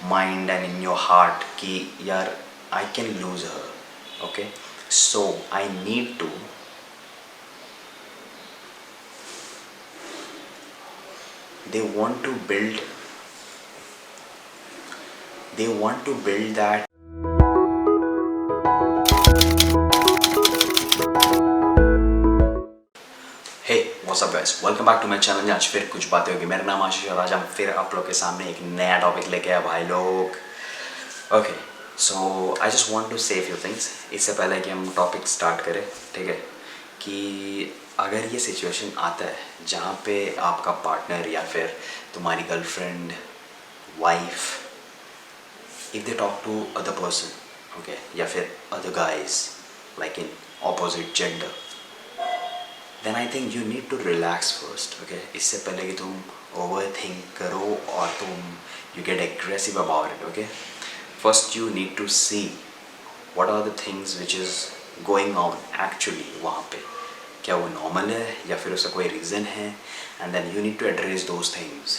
mind and in your heart कि यार I can lose her. Okay, so I need to they want to build that. Hey what's up guys, welcome back to my channel. आज फिर कुछ बातें होगी। मेरा नाम आशीष और आज हम फिर आप लोग के सामने एक नया टॉपिक लेके आए भाई लोग। Okay, so I just want to say few things इससे पहले कि हम टॉपिक स्टार्ट करें, ठीक है, कि अगर ये सिचुएशन आता है जहाँ पे आपका पार्टनर या फिर तुम्हारी girlfriend, wife, if they talk to other person, okay, या फिर other guys like in opposite gender, then I think you need to relax first, okay। इससे पहले कि तुम overthink करो और तुम you get aggressive about it, okay। First you need to see what are the things which is going on actually वहाँ पे, क्या वो normal है या फिर उसका कोई reason है, and then you need to address those things,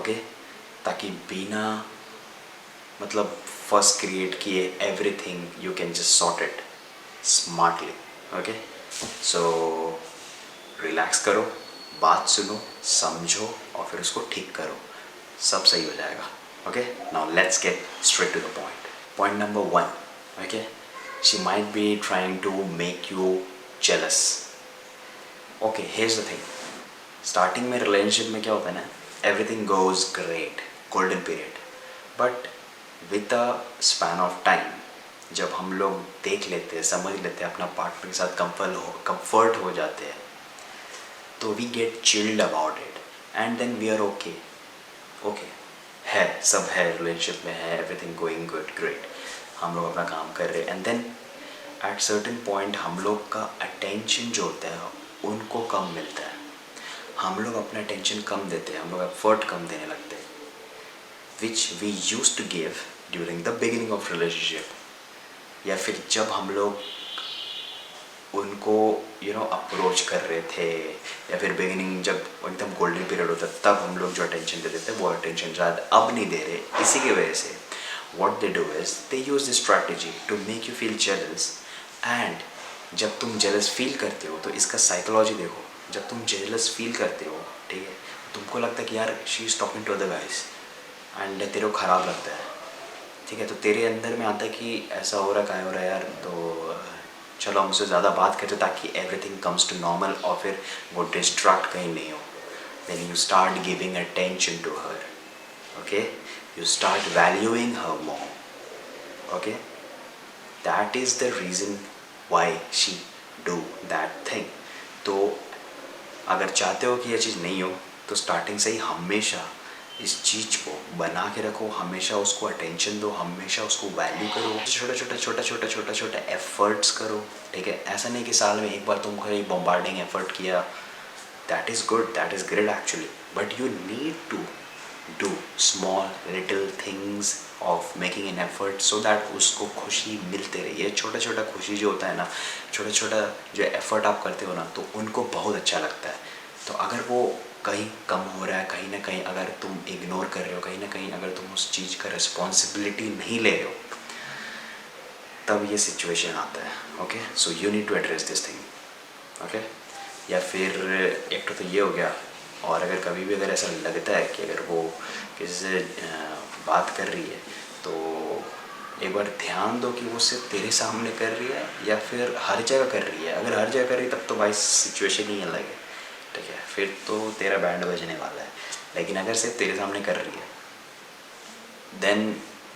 okay, ताकि बिना मतलब फर्स्ट क्रिएट किए everything you can just sort it smartly, okay. So relax करो, बात सुनो, समझो और फिर उसको ठीक करो, सब सही हो जाएगा, okay. Now let's get straight to the point. Point number 1, okay, she might be trying to make you jealous. Okay, here's the thing, starting में रिलेशनशिप में क्या होता है ना, everything goes great, golden period, but with the span of time जब हम लोग देख लेते हैं, समझ लेते हैं, अपना पार्टनर के साथ कंफर्ट हो जाते हैं, तो we get chilled about it and then we are okay, है सब है, रिलेशनशिप में है, एवरीथिंग गोइंग गुड, ग्रेट, हम लोग अपना काम कर रहे हैं, and then at certain point हम लोग का अटेंशन जो होता है उनको कम मिलता है, हम लोग अपना अटेंशन कम देते हैं, हम लोग एफर्ट कम देने लगते हैं, which we used to give during the beginning of relationship, या फिर जब हम लोग उनको अप्रोच कर रहे थे, या फिर बिगिनिंग जब एकदम गोल्डन पीरियड होता तब हम लोग जो अटेंशन देते थे वो अटेंशन शायद अब नहीं दे रहे। इसी की वजह से what they do is they use this strategy to make you feel jealous, and जब तुम jealous फील करते हो तो इसका साइकोलॉजी देखो, जब तुम jealous फील करते हो, ठीक है, तुमको लगता है कि यार she is talking to other guys and तेरे को ख़राब लगता है, ठीक है, तो तेरे अंदर में आता है कि ऐसा हो रहा है, हो रहा है यार, तो चलो हम उससे ज़्यादा बात करते ताकि एवरीथिंग कम्स टू नॉर्मल और फिर वो डिस्ट्रैक्ट कहीं नहीं हो। Then you start giving attention to her, okay, you start valuing her more, okay, that is the reason why she do that thing. तो अगर चाहते हो कि यह चीज़ नहीं हो तो स्टार्टिंग से ही हमेशा इस चीज़ को बना के रखो, हमेशा उसको अटेंशन दो, हमेशा उसको वैल्यू करो, छोटा छोटा एफर्ट्स करो, ठीक है। ऐसा नहीं कि साल में एक बार तुम कहीं बॉम्बार्डिंग एफर्ट किया, that is good, that is great actually, but you need to do small little things of making an effort so that उसको खुशी मिलते रही है। छोटा छोटा खुशी जो होता है ना, छोटा छोटा जो एफर्ट आप करते हो ना, तो उनको बहुत अच्छा लगता है। तो अगर वो कहीं कम हो रहा है, कहीं ना कहीं अगर तुम इग्नोर कर रहे हो, कहीं ना कहीं अगर तुम उस चीज़ का रिस्पॉन्सिबिलिटी नहीं ले रहे हो, तब ये सिचुएशन आता है, okay. So you need to address this thing, okay. या फिर एक तो ये हो गया, और अगर कभी भी अगर ऐसा लगता है कि अगर वो किसी से बात कर रही है तो एक बार ध्यान दो कि वो सिर्फ तेरे सामने कर रही है या फिर हर जगह कर रही है। अगर हर जगह कर रही है तब तो भाई सिचुएशन ही अलग है, ठीक है, फिर तो तेरा बैंड बजने वाला है। लेकिन अगर सिर्फ तेरे सामने कर रही है, then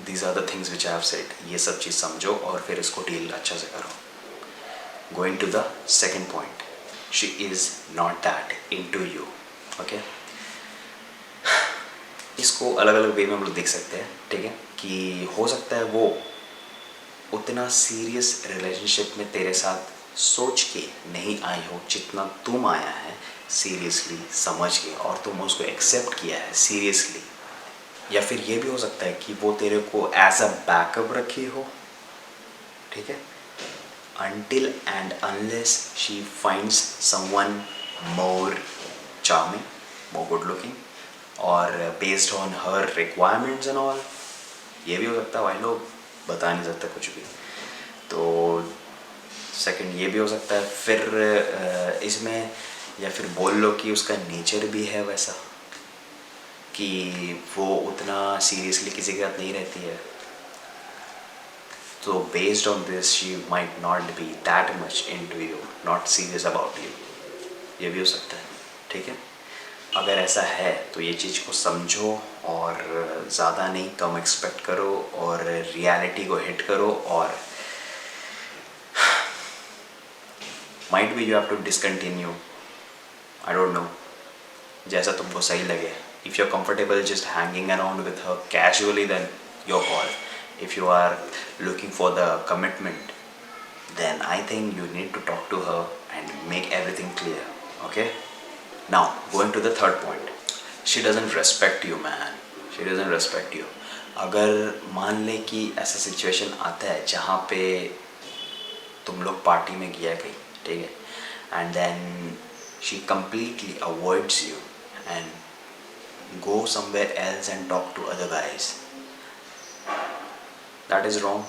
these are the things which I have said, ये सब चीज़ समझो और फिर इसको डील अच्छा से करो। Going to the second point, she is not that into you, okay. इसको अलग अलग वे में हम लोग देख सकते हैं, ठीक है, कि हो सकता है वो उतना सीरियस रिलेशनशिप में तेरे साथ सोच के नहीं आई हो जितना तुम आया है सीरियसली समझ के, और तुम उसको एक्सेप्ट किया है सीरियसली। या फिर ये भी हो सकता है कि वो तेरे को एज अ बैकअप रखी हो, ठीक है, until and unless she finds someone more charming, more good looking, or based on her requirements and all, ये भी हो सकता है भाई लोग, बता नहीं सकते कुछ भी। तो सेकंड ये भी हो सकता है। फिर इसमें या फिर बोल लो कि उसका नेचर भी है वैसा कि वो उतना सीरियसली किसी के साथ नहीं रहती है, तो based on this she might not be that much into you, not serious about you, ये भी हो सकता है। ठीक है, अगर ऐसा है तो ये चीज़ को समझो और ज़्यादा नहीं कम एक्सपेक्ट करो और रियलिटी को हिट करो, और might be you have to discontinue, I don't know, जैसा तुमको सही लगे। If you are comfortable just hanging around with her casually then your call. If you are looking for the commitment then I think you need to talk to her and make everything clear. Okay, now going to the third point, she doesn't respect you man, she doesn't respect you. अगर मान ले कि ऐसा situation आता है जहाँ पे तुम लोग पार्टी में गया कहीं, ठीक है, and then she completely avoids you and go somewhere else and talk to other guys, that is wrong,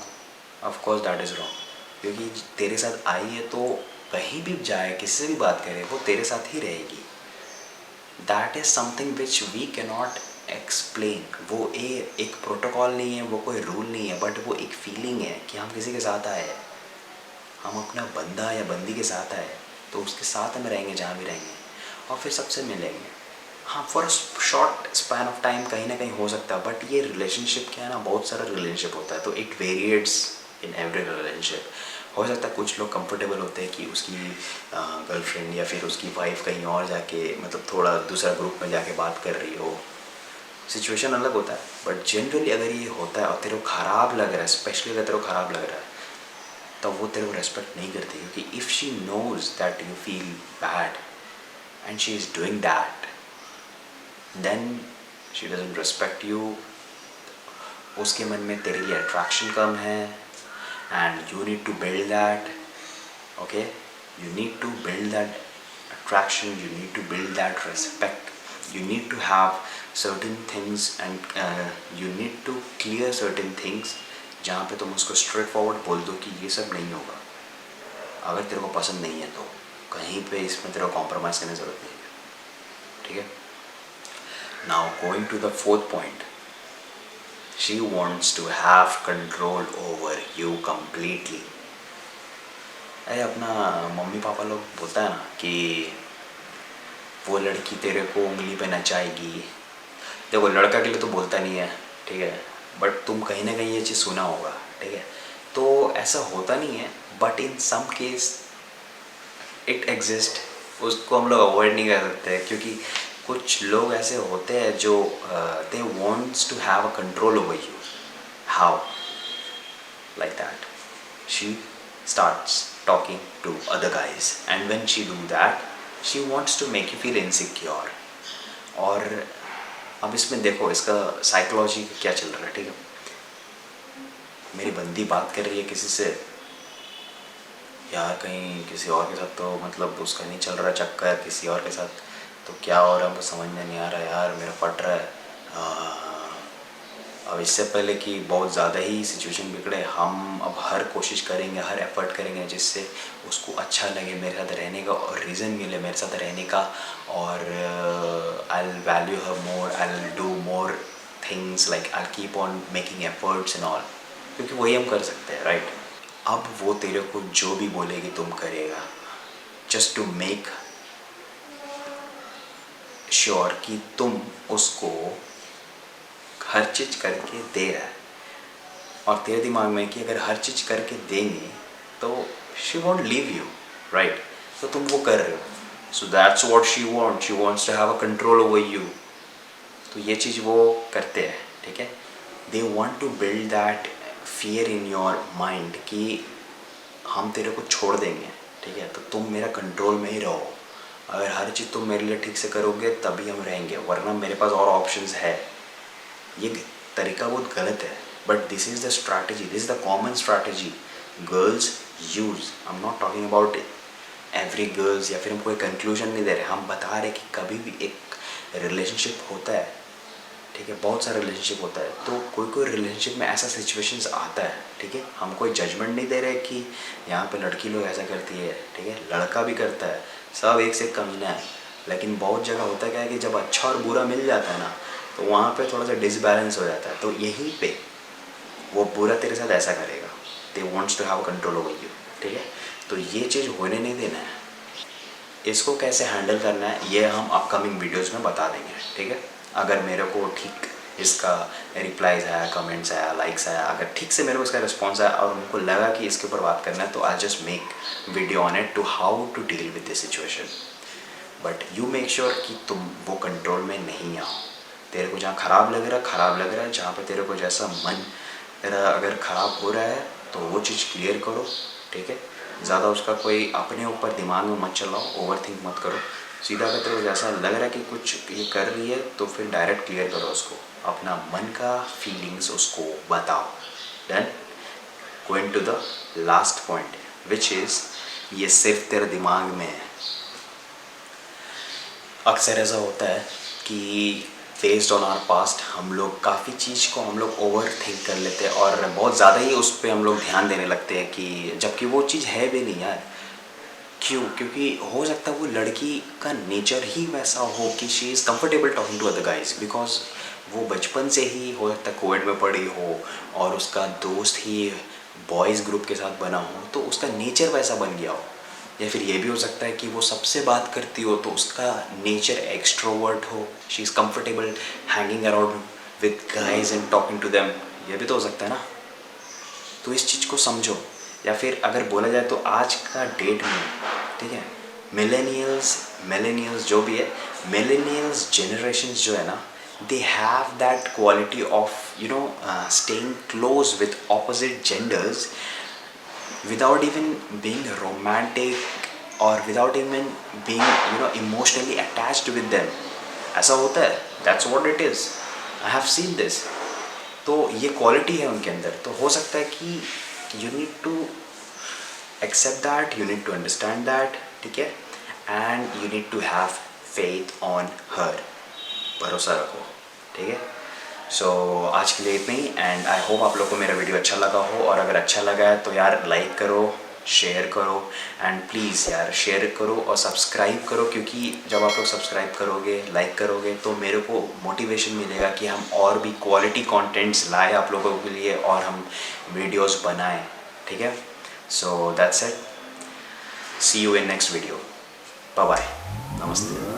of course that is wrong. क्योंकि तेरे साथ आई है तो कहीं भी जाए किसी से भी बात करे वो तेरे साथ ही रहेगी। That is something which we cannot explain. वो एक प्रोटोकॉल नहीं है, वो कोई रूल नहीं है, बट वो एक फीलिंग है कि हम किसी के साथ आए हैं, हम अपना बंदा या बंदी के साथ आए तो उसके साथ हम रहेंगे जहाँ भी रहेंगे, और फिर सबसे मिलेंगे। हाँ, for short span of time कहीं ना कहीं हो सकता है, बट ये रिलेशनशिप क्या है ना, बहुत सारा रिलेशनशिप होता है, तो इट वेरिएट्स इन एवरी रिलेशनशिप। हो सकता है कुछ लोग कंफर्टेबल होते हैं कि उसकी गर्लफ्रेंड या फिर उसकी वाइफ कहीं और जाके मतलब थोड़ा दूसरा ग्रुप में जाके बात कर रही हो, सिचुएशन अलग होता है। बट जनरली अगर ये होता है और तेरे को ख़राब लग रहा है, स्पेशली अगर तेरे को ख़राब लग रहा है, तब वो तेरे को रेस्पेक्ट नहीं करती, क्योंकि if she knows that you feel bad and she is doing that, then she doesn't respect you. उसके मन में तेरे लिए अट्रैक्शन कम है, and you need to build that. Okay, you need to build that attraction, you need to build that respect, you need to have certain things and you need to clear certain things जहाँ पे तुम उसको straight forward बोल दो कि ये सब नहीं होगा। अगर तेरे को पसंद नहीं है तो कहीं पे इसमें तेरे को कॉम्प्रोमाइज़ करने की ज़रूरत नहीं है। ठीक है, now going to the fourth point, she wants to have control over you completely. अरे अपना मम्मी पापा लोग बोलता है ना कि वो लड़की तेरे को उंगली पे नचाएगी। देखो लड़का के लिए तो बोलता नहीं है, ठीक है, बट तुम कहीं ना कहीं ये चीज़ सुना होगा, ठीक है। तो ऐसा होता नहीं है, but in some case it exist, उसको हम लोग अवॉइड नहीं कर सकते, क्योंकि कुछ लोग ऐसे होते हैं जो they wants to have a control over you. How? Like that she starts talking to other guys and when she do that she wants to make you feel insecure. और अब इसमें देखो इसका साइकोलॉजी क्या चल रहा है, ठीक है। मेरी बंदी बात कर रही है किसी से, यार कहीं किसी और के साथ तो मतलब उसका नहीं चल रहा चक्कर किसी और के साथ, तो क्या हो रहा है हमको समझ में नहीं आ रहा यार, मेरा फट रहा है। अब इससे पहले कि बहुत ज़्यादा ही सिचुएशन बिगड़े, हम अब हर कोशिश करेंगे, हर एफर्ट करेंगे जिससे उसको अच्छा लगे मेरे साथ रहने का और रीज़न मिले मेरे साथ रहने का, और I will value her more, I will do more things, like I keep on making efforts and all, क्योंकि वही हम कर सकते हैं, राइट। अब वो तेरे को जो भी बोलेगी तुम करेगा, जस्ट टू मेक श्योर कि तुम उसको हर चीज़ करके दे रहा है, और तेरे दिमाग में कि अगर हर चीज़ करके देंगे तो she won't leave you, right. तो तुम वो कर रहे हो, so that's what she wants to have a control over you. तो ये चीज़ वो करते हैं, ठीक है। They want to build that fear in your mind कि हम तेरे को छोड़ देंगे, ठीक है, तो तुम मेरा कंट्रोल में ही रहो, अगर हर चीज़ तुम मेरे लिए ठीक से करोगे तभी हम रहेंगे, वरना मेरे पास और ऑप्शंस है। ये तरीका बहुत गलत है, but this is the strategy, this is the common strategy girls use. I am not talking about every girls, या फिर हम कोई कंक्लूजन नहीं दे रहे, हम बता रहे कि कभी भी एक रिलेशनशिप होता है ठीक है, बहुत सारा रिलेशनशिप होता है। तो कोई कोई रिलेशनशिप में ऐसा सिचुएशंस आता है, ठीक है, हम कोई जजमेंट नहीं दे रहे कि यहाँ पे लड़की लोग ऐसा करती है, ठीक है, लड़का भी करता है, सब एक से कमीना है। लेकिन बहुत जगह होता क्या है कि जब अच्छा और बुरा मिल जाता है ना, तो वहाँ पे थोड़ा सा डिसबैलेंस हो जाता है। तो यहीं पे वो बुरा तेरे साथ ऐसा करेगा, they wants to have control over you, ठीक है। तो ये चीज़ होने नहीं देना है। इसको कैसे हैंडल करना है ये हम अपकमिंग वीडियोस में बता देंगे, ठीक है। अगर मेरे को ठीक इसका रिप्लाईज आया, कमेंट्स आया, लाइक्स आया, अगर ठीक से मेरे को इसका रिस्पॉन्स आया और उनको लगा कि इसके ऊपर बात करना है, तो I just make video on it to how to deal with this situation. But you make sure कि तुम वो कंट्रोल में नहीं आओ। तेरे को जहाँ ख़राब लग रहा है, जहाँ पे तेरे को जैसा मन तेरा अगर ख़राब हो रहा है तो वो चीज़ क्लियर करो, ठीक है। ज़्यादा उसका कोई अपने ऊपर दिमाग में मत चलाओ, ओवर थिंक मत करो। सीधा अगर तेरे को जैसा लग रहा है कि कुछ ये कर रही है तो फिर डायरेक्ट क्लियर करो उसको, अपना मन का फीलिंग्स उसको बताओ। Then going to the last point which is, ये सिर्फ तेरे दिमाग में है। अक्सर ऐसा होता है कि बेस्ड ऑन आवर पास्ट हम लोग काफ़ी चीज़ को हम लोग ओवर थिंक कर लेते हैं और बहुत ज़्यादा ही उस पर हम लोग ध्यान देने लगते हैं, कि जबकि वो चीज़ है भी नहीं यार। क्यों? क्योंकि हो सकता है वो लड़की का नेचर ही वैसा हो कि she is comfortable talking to other guys, because वो बचपन से ही हो सकता है कोविड में पढ़ी हो और उसका दोस्त ही बॉयज़ ग्रुप के साथ बना हो, तो उसका नेचर वैसा बन गया हो। या फिर ये भी हो सकता है कि वो सबसे बात करती हो तो उसका नेचर एक्सट्रोवर्ट हो, she is comfortable hanging around with guys and talking to them, ये भी तो हो सकता है ना। तो इस चीज़ को समझो। या फिर अगर बोला जाए तो आज का डेट में, ठीक है, मिलेनियल्स जो भी है, मिलेनियल्स जनरेशन्स जो है ना, they have that quality of staying close with opposite genders without even being romantic or without even being emotionally attached with them. ऐसा होता है, that's what it is, I have seen this. तो ये quality है उनके अंदर। तो हो सकता है कि you need to accept that, you need to understand that, ठीक है, and you need to have faith on her, भरोसा रखो, ठीक है। सो आज के लिए इतना ही, एंड आई होप आप लोग को मेरा वीडियो अच्छा लगा हो। और अगर अच्छा लगा है तो यार लाइक करो, शेयर करो, एंड प्लीज़ यार शेयर करो और सब्सक्राइब करो, क्योंकि जब आप लोग सब्सक्राइब करोगे, लाइक करोगे, तो मेरे को मोटिवेशन मिलेगा कि हम और भी क्वालिटी कंटेंट्स लाए आप लोगों के लिए और हम वीडियोस बनाएं, ठीक है। So that's it, see you in next video, bye bye, नमस्ते।